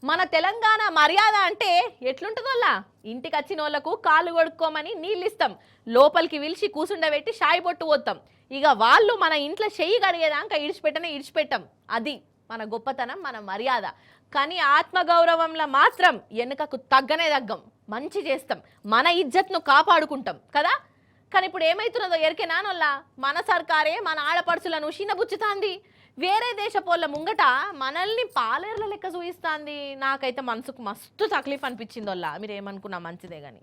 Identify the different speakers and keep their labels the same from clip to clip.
Speaker 1: మన తెలంగాణ మర్యాద అంటే ఎట్లుంటుందోలా ఇంటికి వచ్చిన వాళ్ళకు కాళ్ళు కొడుక్కోమని నీళ్ళు ఇస్తాం, లోపలికి పిలిచి కూసుండబెట్టి షాయి పొట్టు పోతాం. ఇక వాళ్ళు మన ఇంట్లో చెయ్యి కడిగేదాకా ఇడిచిపెట్టం. అది మన గొప్పతనం, మన మర్యాద. కానీ ఆత్మగౌరవంలో మాత్రం వెనుకకు తగ్గనే తగ్గం, మంచి చేస్తాం, మన ఇజ్జత్ను కాపాడుకుంటాం కదా. కానీ ఇప్పుడు ఏమైతున్నదో ఎరికేనానోళ్ళ మన సర్కారే మన ఆడపడుచులను చిన్నబుచ్చుతాంది. వేరే దేశపోళ్ళ ముంగట మనల్ని పాలేర్ల లెక్క చూయిస్తాంది. నాకైతే మనసుకు మస్తు తక్లీఫ్ అనిపించిందోళ్ళ. మీరు ఏమనుకున్నా మంచిదే కానీ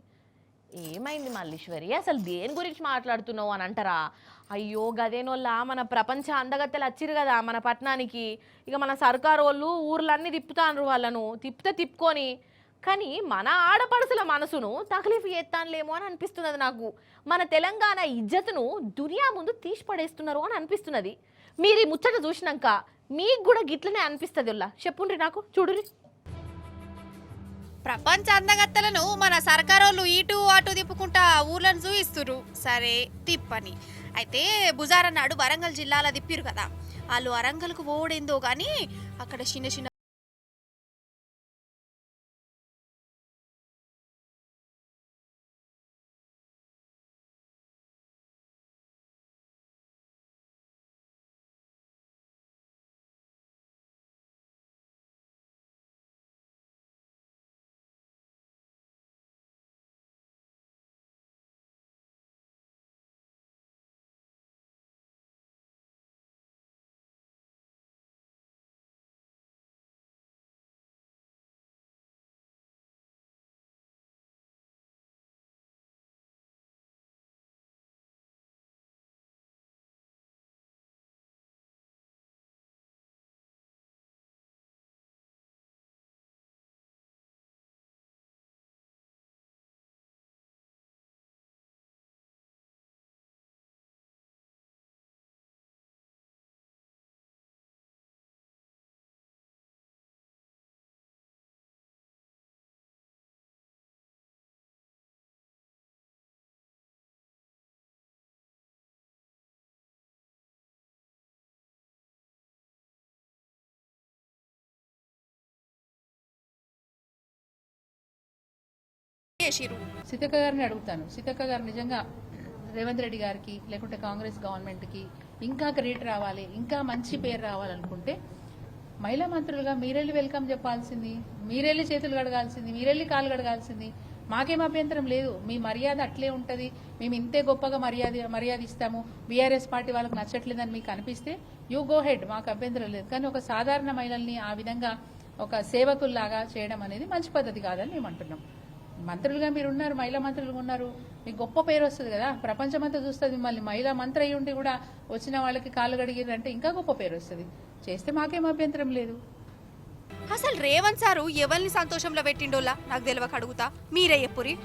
Speaker 1: ఏమైంది మల్లీశ్వరి, అసలు దేని గురించి మాట్లాడుతున్నావు అని అంటారా? అయ్యో గదేనోళ్ళ మన ప్రపంచ అందగత్తెలు వచ్చిరు కదా మన పట్టణానికి. ఇక మన సర్కారు వాళ్ళు ఊర్లన్నీ తిప్పుతాండ్రు, వాళ్ళను తిప్పుకొని. కానీ మన ఆడపడుసుల మనసును తక్లీఫ్ చేస్తానులేమో అని అనిపిస్తున్నది నాకు. మన తెలంగాణ ఇజ్జత్తును దునియా ముందు తీసి పడేస్తున్నారు అని అనిపిస్తున్నది. మీరు ఈ ముచ్చట చూసినాక మీకు కూడా గిట్లనే అనిపిస్తుంది వల్ల చెప్పుండ్రి నాకు, చూడురి.
Speaker 2: ప్రపంచ అందగత్తెలను మన సర్కారోళ్ళు ఇటు అటు తిప్పుకుంటా ఊర్లను చూయిస్తురు. సరే తిప్పని అయితే బుజారన్నాడు వరంగల్ జిల్లాలో తిప్పిరు కదా. వాళ్ళు వరంగల్కు ఓడేందో కానీ అక్కడ చిన్న
Speaker 3: సీతక్క గారిని అడుగుతాను. సీతక్క గారు నిజంగా రేవంత్ రెడ్డి గారికి లేకుంటే కాంగ్రెస్ గవర్నమెంట్కి ఇంకా క్రెడిట్ రావాలి, ఇంకా మంచి పేరు రావాలనుకుంటే మహిళా మంత్రులుగా మీరెళ్ళి వెల్కమ్ చెప్పాల్సింది, మీరెళ్ళి చేతులు కడగాల్సింది, మీరెళ్ళి కాలు కడగాల్సింది. మాకేం అభ్యంతరం లేదు, మీ మర్యాద అట్లే ఉంటుంది. మేము ఇంతే గొప్పగా మర్యాద ఇస్తాము. బీఆర్ఎస్ పార్టీ వాళ్ళకి నచ్చట్లేదని మీకు అనిపిస్తే యూ గో హెడ్, మాకు అభ్యంతరం లేదు. కానీ ఒక సాధారణ మహిళల్ని ఆ విధంగా ఒక సేవకుల్లాగా చేయడం అనేది మంచి పద్ధతి కాదని మేము అంటున్నాం. మంత్రులుగా మీరు ఉన్నారు, మహిళా మంత్రులుగా ఉన్నారు, మీకు గొప్ప పేరు వస్తుంది కదా, ప్రపంచమంతా చూస్తుంది మిమ్మల్ని. మహిళా మంత్రి అయ్యి ఉండి కూడా వచ్చిన వాళ్ళకి కాళ్ళు కడిగిరంటే ఇంకా గొప్ప పేరు వస్తుంది. చేస్తే మాకేం అభ్యంతరం లేదు.
Speaker 2: అసలు రేవంత్ సారు ఎవరిని సంతోషంలో పెట్టిండోలా నాకు తెలియక అడుగుతా, మీరే చెప్పురి.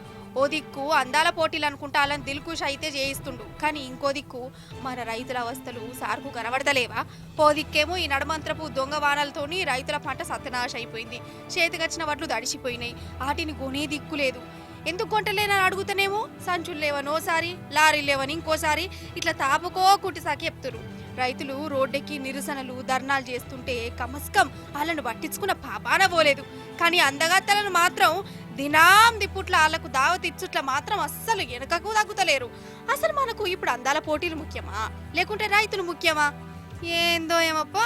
Speaker 2: ఓ దిక్కు అందాల పోటీలు అనుకుంటా వాళ్ళని దిల్కుష్ అయితే చేయిస్తుండు, కానీ ఇంకో దిక్కు మన రైతుల అవస్థలు సార్కు కనబడతలేవా? ఓ దిక్కేమో ఈ నడమంత్రపు దొంగ వానలతోని రైతుల పంట సత్యనాశ అయిపోయింది, చేతికొచ్చిన వడ్లు దడిచిపోయినాయి, వాటిని కొనే దిక్కు లేదు. ఎందుకు కొంటలేనని అడుగుతానేమో సంచులు లేవని ఓసారి, లారీలు లేవని ఇంకోసారి, ఇట్లా తాపుకోకుంటి సాకి చెప్తురు. రైతులు రోడ్డెక్కి నిరసనలు ధర్నాలు చేస్తుంటే కమస్కం వాళ్ళను పట్టించుకున్న పాపాన పోలేదు. కానీ అందగత్తెలను మాత్రం దినాం దిప్పుట్ల వాళ్ళకు దావత్ ఇచ్చుట్ల మాత్రం అస్సలు వెనకకు తగ్గుతలేరు. అసలు మనకు ఇప్పుడు అందాల పోటీలు ముఖ్యమా లేకుంటే రైతులు ముఖ్యమా? ఏందో ఏమప్ప.